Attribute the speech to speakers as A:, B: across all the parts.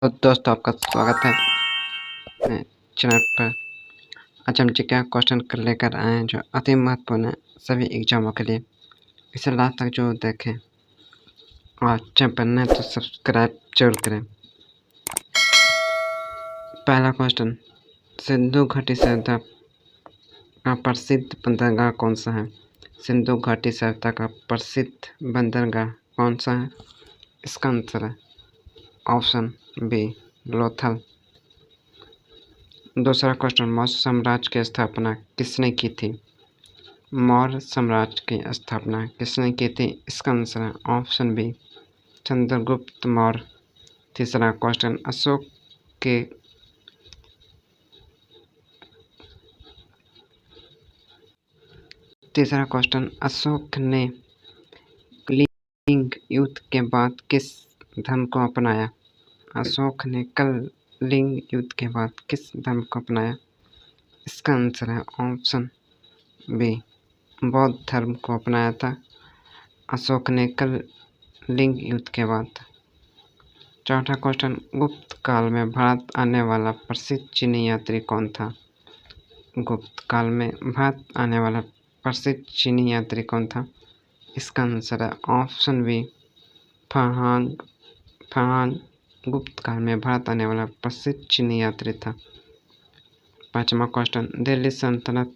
A: तो दोस्तों आपका स्वागत है अपने चैनल पर। आज हम जीके क्वेश्चन कर लेकर आए हैं जो अति महत्वपूर्ण है सभी एग्जामों के लिए। इसे लास्ट तक जो देखें और चैनल पर नए तो सब्सक्राइब जरूर करें। पहला क्वेश्चन, सिंधु घाटी सभ्यता का प्रसिद्ध बंदरगाह कौन सा है? सिंधु घाटी सभ्यता का प्रसिद्ध बंदरगाह कौन सा है? इसका आंसर है ऑप्शन बी, लोथल। दूसरा क्वेश्चन, मौर्य साम्राज्य की स्थापना किसने की थी? मौर्य साम्राज्य की स्थापना किसने की थी? इसका आंसर है ऑप्शन बी, चंद्रगुप्त मौर्य। तीसरा क्वेश्चन, अशोक ने कलिंग युद्ध के बाद किस धर्म को अपनाया? अशोक ने कलिंग युद्ध के बाद किस धर्म को अपनाया? इसका आंसर है ऑप्शन बी, बौद्ध धर्म को अपनाया था अशोक ने कलिंग युद्ध के बाद। चौथा क्वेश्चन, गुप्त काल में भारत आने वाला प्रसिद्ध चीनी यात्री कौन था? गुप्त काल में भारत आने वाला प्रसिद्ध चीनी यात्री कौन था? इसका आंसर है ऑप्शन बी, फाहान गुप्त काल में भारत आने वाला प्रसिद्ध चीनी यात्री था। पांचवा क्वेश्चन, दिल्ली सल्तनत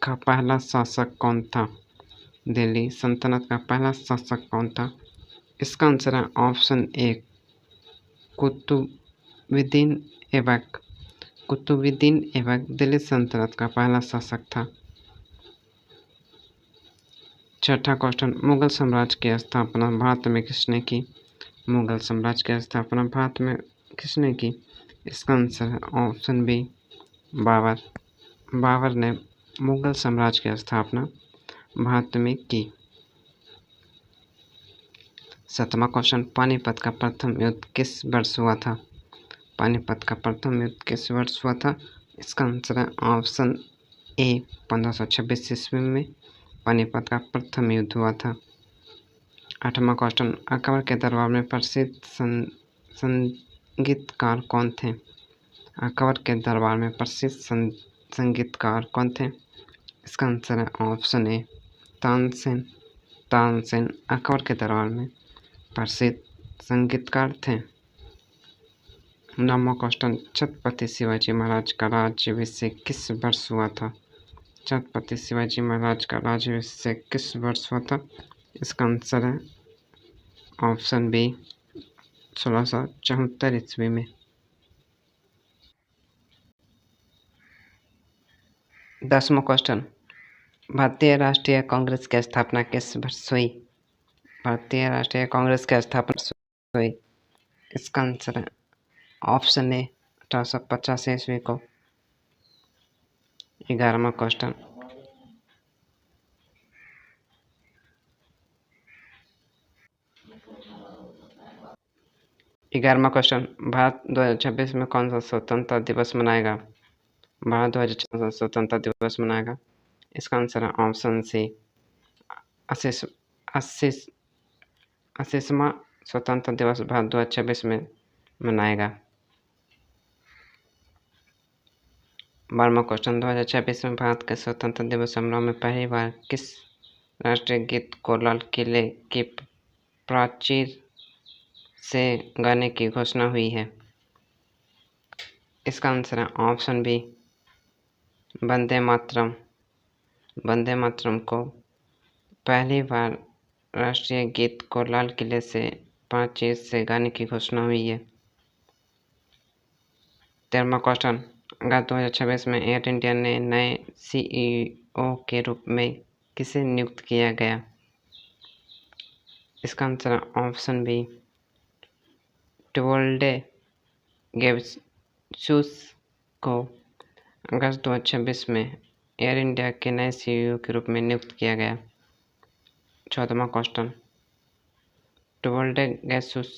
A: का पहला शासक कौन था? दिल्ली सल्तनत का पहला शासक कौन था? इसका आंसर है ऑप्शन ए, कुतुबुद्दीन ऐबक। कुतुबुद्दीन ऐबक दिल्ली सल्तनत का पहला शासक था। छठा क्वेश्चन, मुगल साम्राज्य की स्थापना भारत में किसने की? मुगल साम्राज्य की स्थापना भारत में किसने की? इसका आंसर है ऑप्शन बी, बाबर। बाबर ने मुगल साम्राज्य की स्थापना भारत में की। सातवां क्वेश्चन, पानीपत का प्रथम युद्ध किस वर्ष हुआ था? पानीपत का प्रथम युद्ध किस वर्ष हुआ था? इसका आंसर है ऑप्शन ए, 1526 ईस्वी में पानीपत का प्रथम युद्ध हुआ था। आठवां क्वेश्चन, अकबर के दरबार में प्रसिद्ध संगीतकार कौन थे? अकबर के दरबार में प्रसिद्ध संगीतकार कौन थे? इसका आंसर है ऑप्शन ए, तानसेन। तानसेन अकबर के दरबार में प्रसिद्ध संगीतकार थे। नौवां क्वेश्चन, छत्रपति शिवाजी महाराज का राज्याभिषेक किस वर्ष हुआ था? छत्रपति शिवाजी महाराज का राज्याभिषेक किस वर्ष हुआ था? इसका आंसर है ऑप्शन बी, 1674 ईस्वी में। 10वां क्वेश्चन, भारतीय राष्ट्रीय कांग्रेस की स्थापना किस वर्ष हुई? भारतीय राष्ट्रीय कांग्रेस की स्थापना हुई। इसका आंसर है ऑप्शन ए, 1885 ईस्वी को। 11वां क्वेश्चन, भारत 2026 में कौन सा स्वतंत्रता दिवस मनाएगा? भारत 2026 स्वतंत्रता दिवस मनाएगा। इसका आंसर है ऑप्शन सी, 80वां स्वतंत्रता दिवस भारत 2026 में मनाएगा। 12वां क्वेश्चन, 2026 में भारत के स्वतंत्रता दिवस समारोह में पहली बार किस राष्ट्रीय गीत को लाल किले की प्राचीर से गाने की घोषणा हुई है? इसका आंसर है ऑप्शन बी, वंदे मातरम। वंदे मातरम को पहली बार राष्ट्रीय गीत को लाल किले से प्राचीर से गाने की घोषणा हुई है। 13वां क्वेश्चन, अगस्त 2026 में एयर इंडिया ने नए CEO के रूप में किसे नियुक्त किया गया? इसका आंसर है ऑप्शन बी, ट्यूवल्डे गेब्रेयेसुस को अगस्त 2026 में एयर इंडिया के नए CEO के रूप में नियुक्त किया गया। 14वां क्वेश्चन, ट्यूवल्डे गेब्रेयेसुस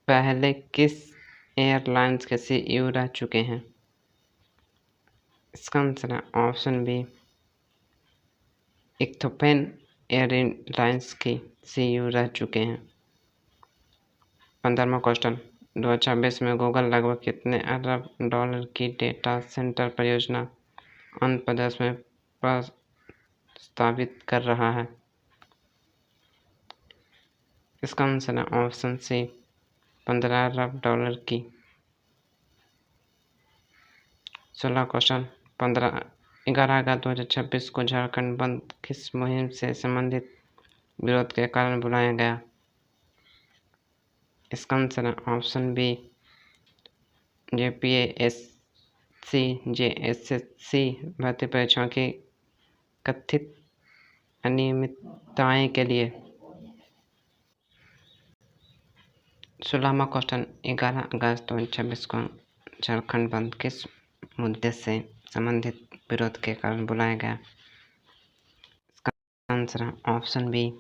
A: पहले किस एयरलाइंस के CEO रह चुके हैं? इसका आंसर है ऑप्शन बी, इथियोपियन एयरलाइंस के CEO रह चुके हैं। 15वां क्वेश्चन, 2026 में गूगल लगभग कितने अरब डॉलर की डेटा सेंटर परियोजना आंध्र प्रदेश में प्रस्तावित कर रहा है? इसका आंसर है ऑप्शन सी, 15 अरब डॉलर की। 16 क्वेश्चन। 11 अगस्त 2026 को झारखंड बंद किस मुहिम से संबंधित विरोध के कारण बुलाया गया? इसका आंसर है ऑप्शन बी, जेएसएससी भर्ती परीक्षाओं की कथित अनियमितताएं के लिए। 16वां क्वेश्चन। 11 अगस्त 2026 को झारखंड बंद किस मुद्दे से संबंधित विरोध के कारण बुलाया गया? इसका आंसर है ऑप्शन बी,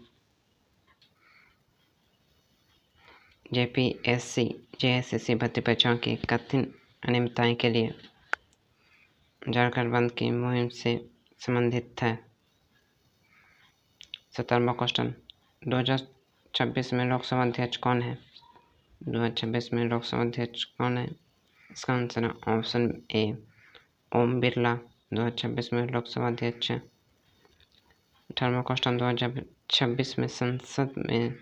A: जेएसएससी भर्ती परीक्षाओं की कथित अनियमितताएं के लिए झारखंड बंद की मुहिम से संबंधित है। 17वां क्वेश्चन। 2026 में लोकसभा अध्यक्ष कौन है? 2026 में लोकसभा अध्यक्ष कौन है? इसका आंसर है ऑप्शन ए, ओम बिरला 2026 में लोकसभा अध्यक्ष हैं। 18वां क्वेश्चन। 2026 में संसद में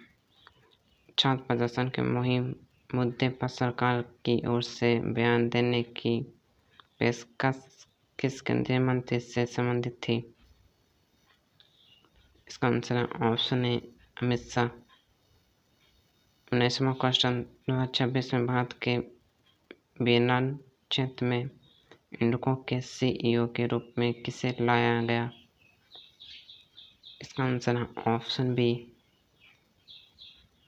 A: छात्र प्रदर्शन के मुहिम मुद्दे पर सरकार की ओर से बयान देने की पेशकश किस केंद्रीय मंत्री से संबंधित थी? इसका आंसर है ऑप्शन ए, अमित शाह। 19वां क्वेश्चन। 2026 में भारत के वियतनाम क्षेत्र में इंडोको के सीईओ के रूप में किसे लाया गया? इसका आंसर है ऑप्शन बी,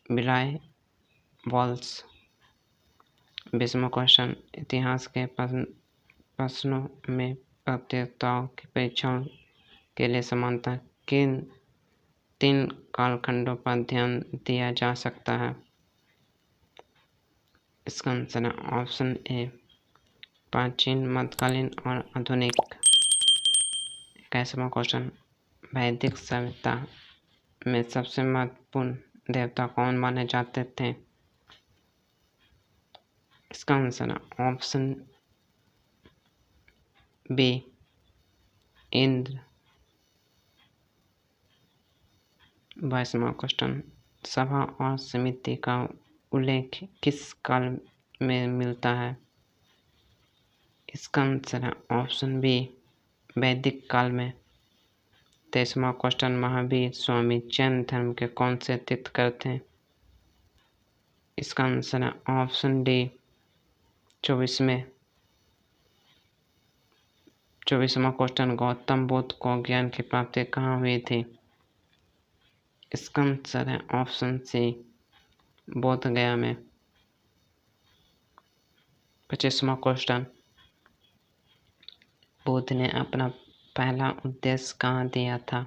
A: बिलाय वॉल्स। 20वां क्वेश्चन। इतिहास के प्रश्नों में प्रतियोगिताओं की परीक्षाओं के लिए समानता किन 3 कालखंडों पर ध्यान दिया जा सकता है? इसका आंसर है ऑप्शन ए, प्राचीन, मध्यकालीन और आधुनिक। 21वां क्वेश्चन। वैदिक सभ्यता में सबसे महत्वपूर्ण देवता कौन माने जाते थे? इसका आंसर है ऑप्शन बी, इंद्र। 22वां क्वेश्चन। सभा और समिति का उल्लेख किस काल में मिलता है? इसका आंसर है ऑप्शन बी, वैदिक काल में। 23वां क्वेश्चन। महावीर स्वामी जैन धर्म के कौन से तीर्थंकर थे? इसका आंसर है ऑप्शन डी, 24वां क्वेश्चन। गौतम बुद्ध को ज्ञान की प्राप्ति कहाँ हुई थी? इसका आंसर है ऑप्शन सी, बोध गया में। 25वां क्वेश्चन। बुद्ध ने अपना पहला उपदेश कहाँ दिया था?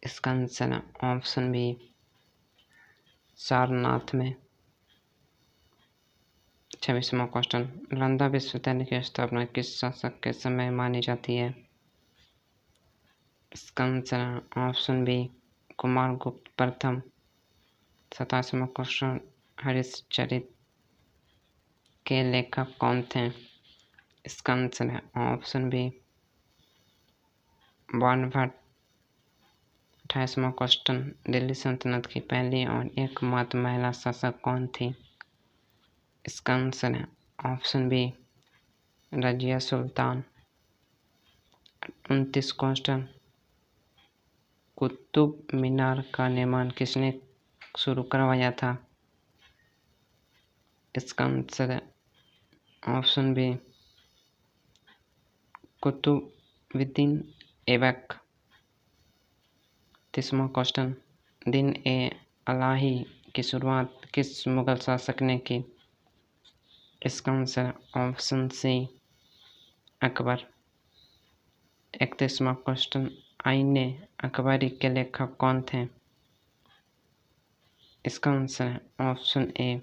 A: इसका आंसर है ऑप्शन बी, सारनाथ में। 26वां क्वेश्चन। नालंदा विश्वविद्यालय की स्थापना किस शासक के समय मानी जाती है? इसका आंसर है ऑप्शन बी, कुमारगुप्त प्रथम। 27वां क्वेश्चन। हरिश्चरित के लेखक कौन थे? इसका आंसर है ऑप्शन बी, बाणभट्ट। 28वां क्वेश्चन। दिल्ली सल्तनत की पहली और एकमात्र महिला शासक कौन थी? इसका आंसर है option B, Razia Sultan. 29 question. Qutub Minar का निर्माण किसने शुरू करवाया था? इसका आंसर है ऑप्शन बी, कुतुबुद्दीन ऐबक। 30वां क्वेश्चन। दिन-ए-इलाही की शुरुआत किस मुगल शासक ने की? इसका आंसर है ऑप्शन सी, अकबर। 31वां क्वेश्चन। आईने अकबरी के लेखक कौन थे? इसका आंसर है option A,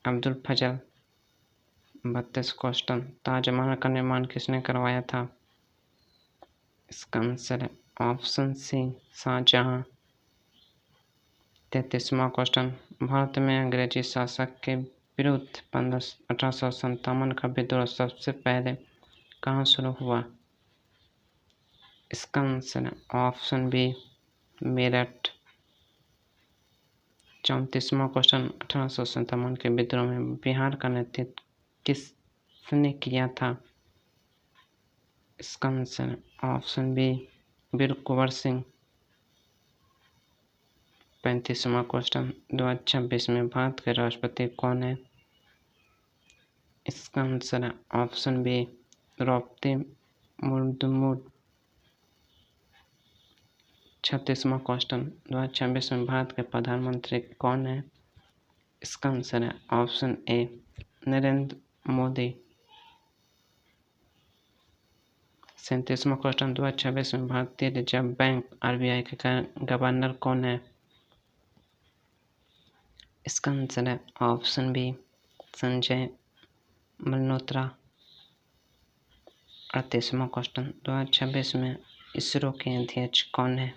A: Abdul Fazal. 32 question. Taj Mahal का निर्माण किसने करवाया था? इसका आंसर है ऑप्शन सी, शाहजहां। 33वां क्वेश्चन। भारत में अंग्रेजी शासक के विरुद्ध 1857 का विद्रोह सबसे पहले कहाँ शुरू हुआ? इसका आंसर है ऑप्शन बी, मेरठ। 34वां क्वेश्चन, 1857 के विद्रोह में बिहार का नेतृत्व किसने किया था? इसका आंसर है ऑप्शन बी, वीर कुंवर सिंह। 35वां क्वेश्चन, 2026 में भारत के राष्ट्रपति कौन है? इसका आंसर है ऑप्शन बी, द्रौपदी मुर्मू। 36वां क्वेश्चन, 2026 में भारत के प्रधानमंत्री कौन है? इसका आंसर है ऑप्शन ए, नरेंद्र मोदी। 37वां क्वेश्चन, 2026 में भारतीय रिजर्व बैंक आरबीआई के गवर्नर कौन है? इसका आंसर है ऑप्शन बी, संजय मल्होत्रा। 38वां क्वेश्चन, 2026 में इसरो के अध्यक्ष कौन है?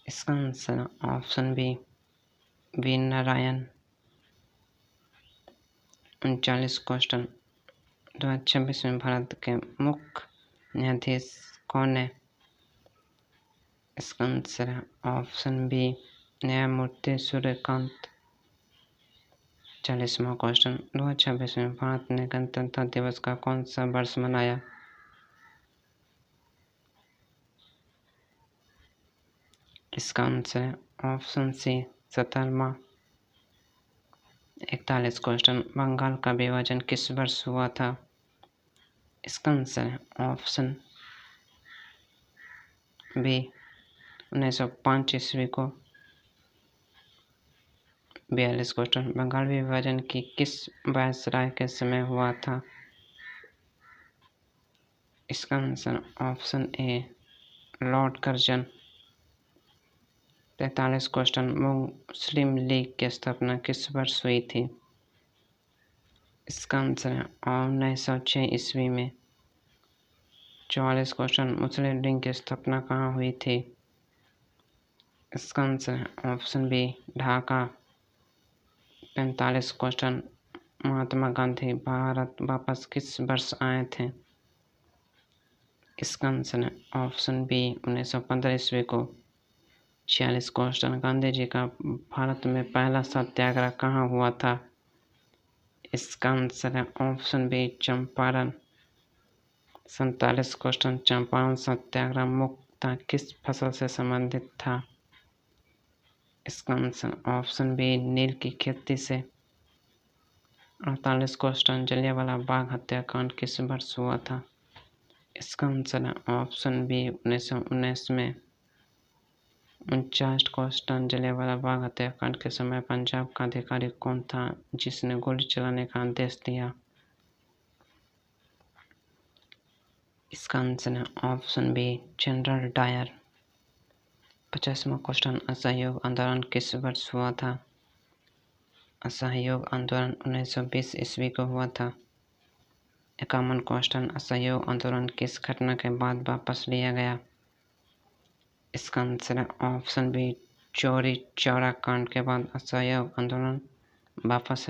A: इसका आंसर है option B, V Narayan. 39 question, 2026 में भारत के मुख्य न्यायाधीश कौन है? इसका आंसर है ऑप्शन बी, न्यायमूर्ति सूर्यकांत। 40वां क्वेश्चन, 2026 में भारत ने गणतंत्र दिवस का कौन सा वर्ष मनाया? इसका आंसर है ऑप्शन सी, 17वां। 41 क्वेश्चन, बंगाल का विभाजन किस वर्ष हुआ था? इसका आंसर है ऑप्शन बी, 1905 ईस्वी को। 42 क्वेश्चन, बंगाल विभाजन की किस वायसराय के समय हुआ था? इसका आंसर ऑप्शन ए, लॉर्ड कर्जन। 43 क्वेश्चन, मुस्लिम लीग की स्थापना किस वर्ष हुई थी? इसका आंसर है 1906 ईस्वी में। 44 क्वेश्चन, मुस्लिम लीग की स्थापना कहाँ हुई थी? इसका आंसर है option B, Dhaka. 45 question, Mahatma Gandhi Bharat वापस किस वर्ष आए थे? इसका आंसर है ऑप्शन बी, 1915 ईस्वी को। 46 क्वेश्चन, गांधी जी का भारत में पहला सत्याग्रह कहाँ हुआ था? इसका आंसर है option B, Champaran. 47 question, Champaran satyagraha मुख्यतः किस फसल से संबंधित था? इसका आंसर ऑप्शन बी, नील की खेती से। 48 क्वेश्चन, जलियांवाला बाग हत्याकांड किस वर्ष हुआ था? इसका आंसर है ऑप्शन बी, 1919 में। 49 क्वेश्चन, जलियांवाला बाग हत्याकांड के समय पंजाब का अधिकारी कौन था जिसने गोली चलाने का आदेश दिया? इसका आंसर है ऑप्शन बी, जनरल डायर। 50वां क्वेश्चन, असहयोग आंदोलन किस वर्ष हुआ था? असहयोग आंदोलन 1920 ईस्वी को हुआ था। 51 क्वेश्चन, असहयोग आंदोलन किस घटना के बाद वापस लिया गया? इसका आंसर है ऑप्शन बी, चौरी चौरा कांड के बाद असहयोग आंदोलन वापस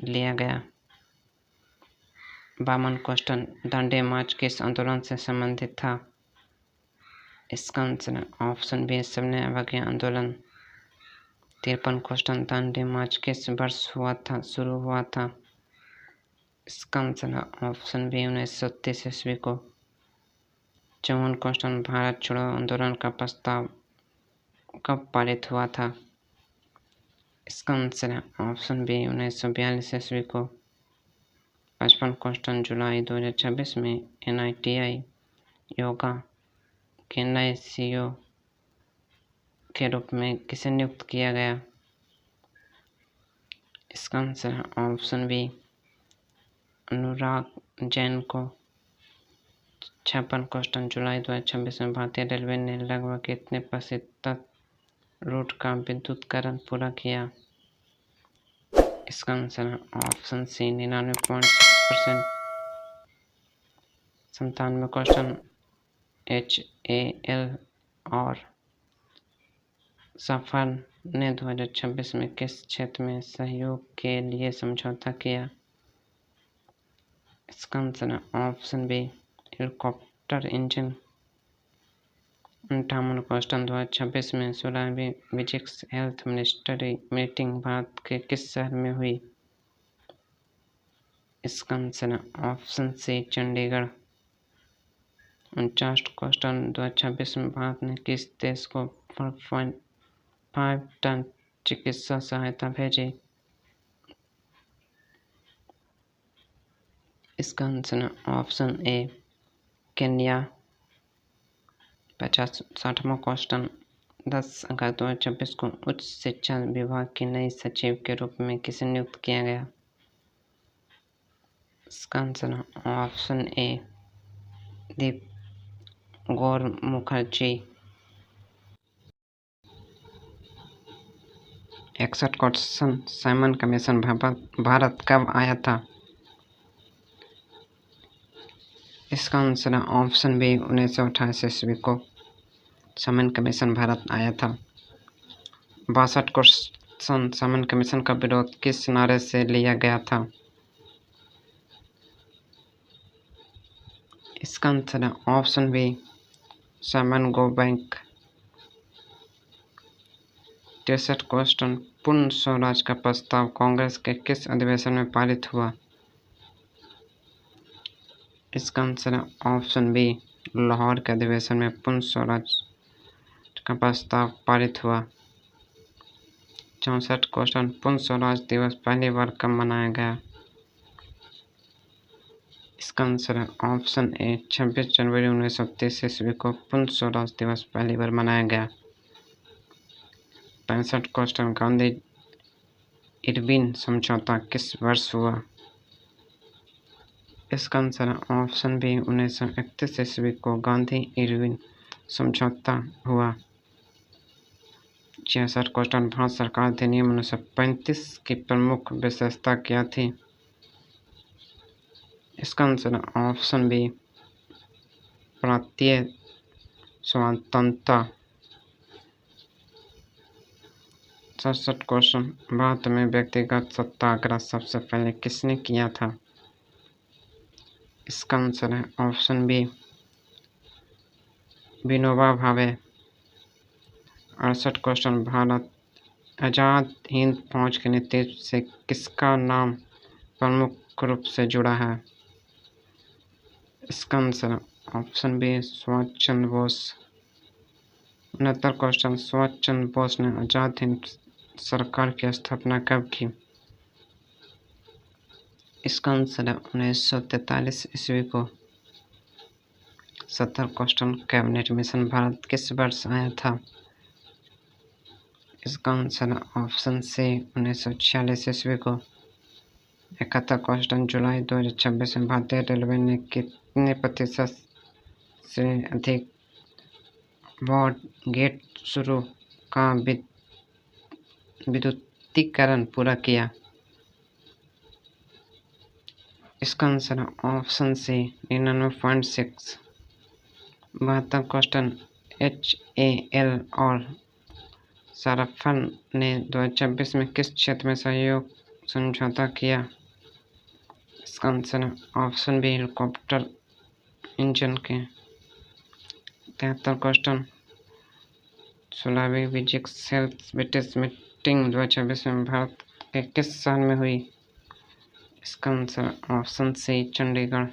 A: लिया गया। 52 क्वेश्चन, दांडी मार्च किस आंदोलन से संबंधित था? इसका आंसर है ऑप्शन बी, सबने अवज्ञा आंदोलन। 53 क्वेश्चन, दांडी मार्च किस वर्ष शुरू हुआ था? इसका आंसर है ऑप्शन बी, 1930 ईस्वी को। 54 क्वेश्चन, भारत छोड़ो आंदोलन का प्रस्ताव कब पारित हुआ था? इसका आंसर है ऑप्शन बी, 1942 ईस्वी को। 55 क्वेश्चन, जुलाई 2026 में NITI योगा के नए CEO के रूप में किसे नियुक्त किया गया? इसका आंसर है ऑप्शन बी, अनुराग जैन को। 56 क्वेश्चन, जुलाई 2026 में भारतीय रेलवे ने लगभग कितने प्रतिशत रूट का विद्युतीकरण पूरा किया? इसका आंसर है ऑप्शन सी, 99.6%। 97 क्वेश्चन, HAL और सफर ने 2026 में किस क्षेत्र में सहयोग के लिए समझौता किया? इसका आंसर है option B, helicopter engine. 58 question 2026 में 16वीं विजिक्स हेल्थ मिनिस्ट्री मीटिंग भारत के किस शहर में हुई? इसका आंसर है ऑप्शन सी, चंडीगढ़। 49 क्वेश्चन 2026 में भारत ने किस देश को 4.5 टन चिकित्सा सहायता भेजी? इसका आंसर है ऑप्शन ए, केन्या। 60वां क्वेश्चन 10 अगस्त 2026 को उच्च शिक्षा विभाग की नई सचिव के रूप में किसे नियुक्त किया गया? इसका आंसर है ऑप्शन ए, दीप गौर Mukherjee. 61 question Simon commission Bharat कब आया था? इसका आंसर है ऑप्शन बी, 1928 ईस्वी को साइमन कमीशन भारत आया था। 62 क्वेश्चन साइमन कमीशन का विरोध किस नारे से लिया गया था? इसका आंसर है option B, Simon go back. 63 question Purna Swaraj का प्रस्ताव कांग्रेस के किस अधिवेशन में पारित हुआ? इसका आंसर है ऑप्शन बी, लाहौर के अधिवेशन में पूर्ण स्वराज का प्रस्ताव पारित हुआ। 64 क्वेश्चन पूर्ण स्वराज दिवस पहली बार कब मनाया गया? इसका आंसर है ऑप्शन ए, 26 जनवरी 1930 ईस्वी को पूर्ण स्वराज दिवस पहली बार मनाया गया। 65 क्वेश्चन गांधी इरविन समझौता किस वर्ष हुआ? इसका आंसर है ऑप्शन बी, 1931 ईस्वी को गांधी इरविन समझौता हुआ। 66 क्वेश्चन भारत सरकार अधिनियम 1935 की प्रमुख विशेषता क्या थी? इसका आंसर है ऑप्शन बी, प्रांतीय स्वतंत्रता। 67 क्वेश्चन भारत में व्यक्तिगत सत्याग्रह सबसे पहले किसने किया था? इसका आंसर है option B, Vinoba Bhave. 68 question Bharat Azad Hind फौज के नेतृत्व से किसका नाम प्रमुख रूप से जुड़ा है? इसका आंसर है option B, Subhash Chandra Bose. 69 question Subhash Chandra Bose ने आजाद हिंद सरकार की स्थापना कब की? इसका आंसर है 1943 ईस्वी को। 70 क्वेश्चन कैबिनेट मिशन भारत किस वर्ष आया था? इसका आंसर है ऑप्शन सी, 1946 ईस्वी को। 71 क्वेश्चन जुलाई 2026 में भारतीय रेलवे ने कितने प्रतिशत से अधिक ब्रॉड गेज शुरू का विद्युतीकरण पूरा किया? इसका आंसर है ऑप्शन सी, 99.6। 72 क्वेश्चन HAL और साराफन ने 2026 में किस क्षेत्र में सहयोग समझौता किया? इसका आंसर है ऑप्शन बी, हेलीकॉप्टर इंजन के। 73 क्वेश्चन 16वीं विजिक्स हेल्थ ब्रिटिश मीटिंग 2026 में भारत के किस शहर में हुई? इसका answer option C, Chandigarh.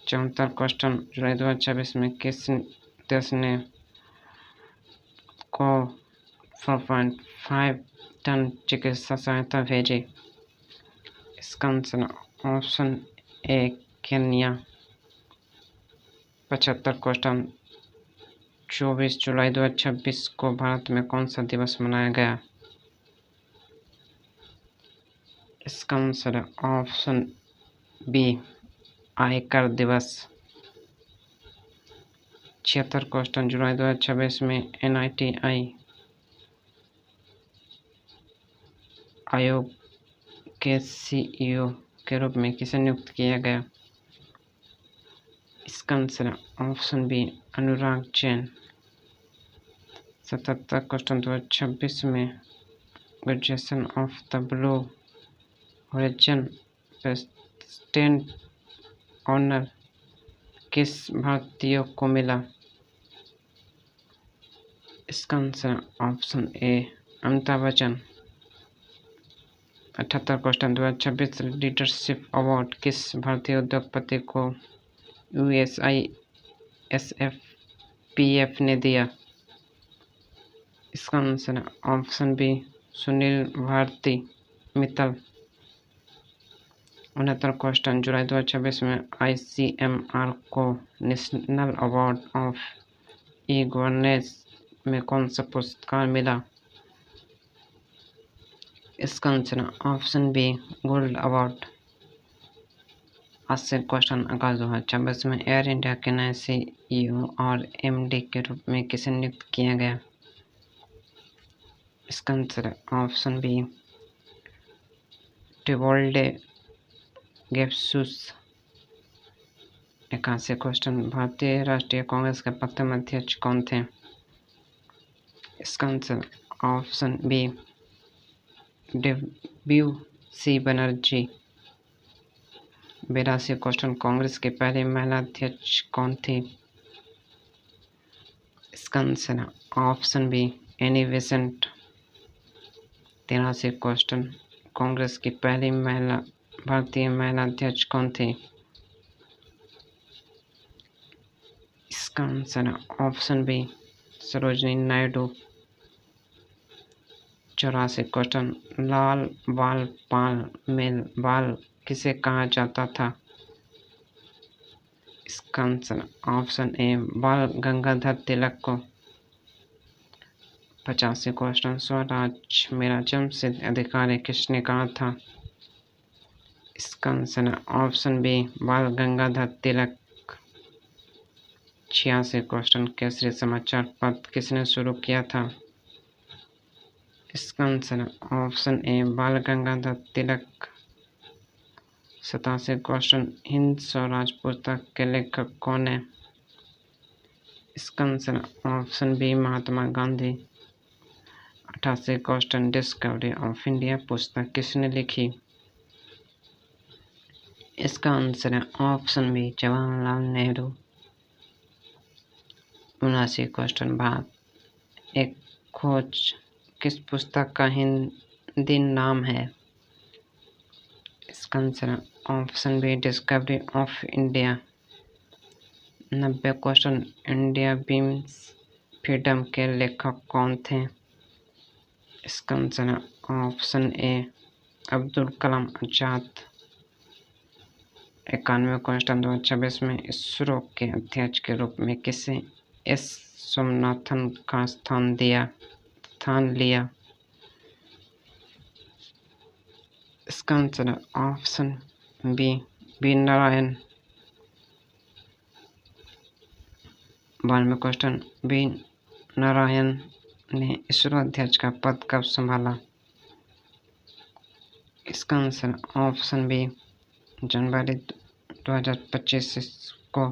A: 74 question जुलाई 2026 में किस देश ने को 4.5 टन चिकित्सा सहायता भेजी? इसका आंसर ऑप्शन ए, केन्या। 75 क्वेश्चन 24 जुलाई 2026 को भारत में कौन सा दिवस मनाया गया? इसका आंसर है ऑप्शन बी, आयकर दिवस। 76 क्वेश्चन जुलाई 2026 में NITI आयोग के CEO के रूप में किसे नियुक्त किया गया? इसका आंसर है option B, Anurag Jain. 77 question 2026 में graduation of the Blue Origin president honour किस भारतीय को मिला? इसका answer option A Amitabh Bachchan. 78 question 2026 leadership award किस भारतीय उद्योगपति को USISFPF ने दिया? इसका answer option B Sunil Bharti Mittal. 69 question जुलाई 2026 में ICMR को national award of e governance में कौन सा पुरस्कार मिला? इसका answer option B gold award. 80 question अगस्त 2026 में एयर इंडिया के नए CEO और MD के रूप में किसे नियुक्त किया गया? इसका आंसर ऑप्शन बी टिबोल्डे गेब्सूस। 81 क्वेश्चन भारतीय राष्ट्रीय कांग्रेस के प्रथम अध्यक्ष कौन थे? इसका answer option B WC Banerjee. 82 question Congress की पहली महिला अध्यक्ष कौन थी? इसका answer option B Annie Besant. 83 question Congress की पहली भारतीय महिला अध्यक्ष कौन थी? इसका answer option B Sarojini Naidu. 84 question Lal Bal Pal में बाल किसे कहा जाता था? इसका answer option A Bal Gangadhar तिलक को। 85 क्वेश्चन स्वराज मेरा जन्मसिद्ध अधिकार है किसने कहा था? इसका आंसर ऑप्शन बी बाल गंगाधर तिलक। 86 क्वेश्चन केसरी समाचार पत्र किसने शुरू किया था? इसका answer option A Bal Gangadhar Tilak. 87 question Hind Swaraj पुस्तक के लेखक कौन है? इसका answer option B Mahatma Gandhi. 88 question Discovery of India पुस्तक किसने लिखी? इसका आंसर है option B Jawaharlal Nehru. 79 question Bharat Ek Khoj किस पुस्तक का हिंदी नाम है? इसका answer option B Discovery of India. 90 question India wins freedom के लेखक कौन थे? इसका answer option A Abdul Kalam Azad. 91 question 2026 में इसरो के अध्यक्ष के रूप में किसे एस सोमनाथन का स्थान लिया? इसका answer option B Narayan. 92 question B Narayan ने इसरो अध्यक्ष का पद कब संभाला? इसका आंसर ऑप्शन बी जनवरी 2025 को।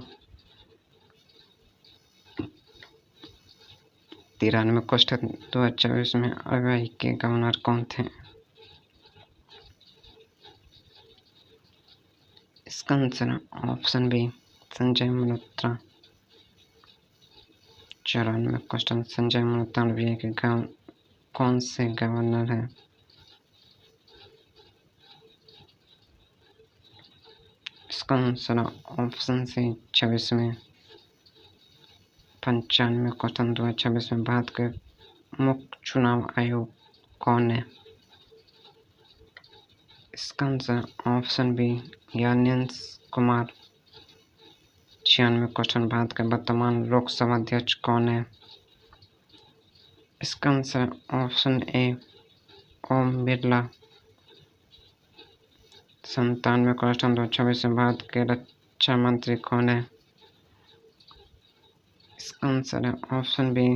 A: 93 क्वेश्चन 2024 में RBI के गवर्नर कौन थे? इसका answer option B Sanjay Malhotra. 94 question Sanjay Malhotra RBI के कौन से गवर्नर हैं? इसका आंसर ऑप्शन सी 26वें। 95 क्वेश्चन 2026 में भारत के मुख्य चुनाव आयोग कौन है? इसका answer option B Gyanendra Kumar. 96 question Bharat के वर्तमान लोकसभा अध्यक्ष कौन है? इसका answer option A Om Birla. 97 question 2026 में भारत के रक्षा मंत्री कौन है? इसका आंसर है option B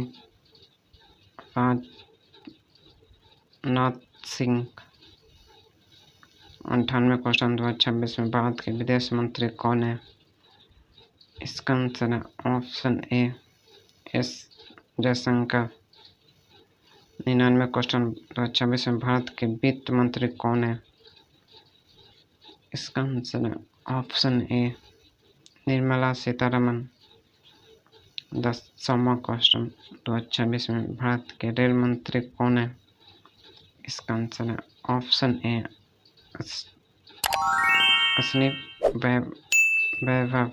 A: Rajnath Singh. 98 question 2026 में भारत के विदेश मंत्री कौन है? इसका आंसर है option A S Jaishankar. 99 question 2026 में भारत के वित्त मंत्री कौन है? इसका आंसर है ऑप्शन ए निर्मला सीतारमन। 10वां क्वेश्चन 2026 में भारत के रेल मंत्री कौन है? इसका आंसर है ऑप्शन ए अश्विनी वैभव।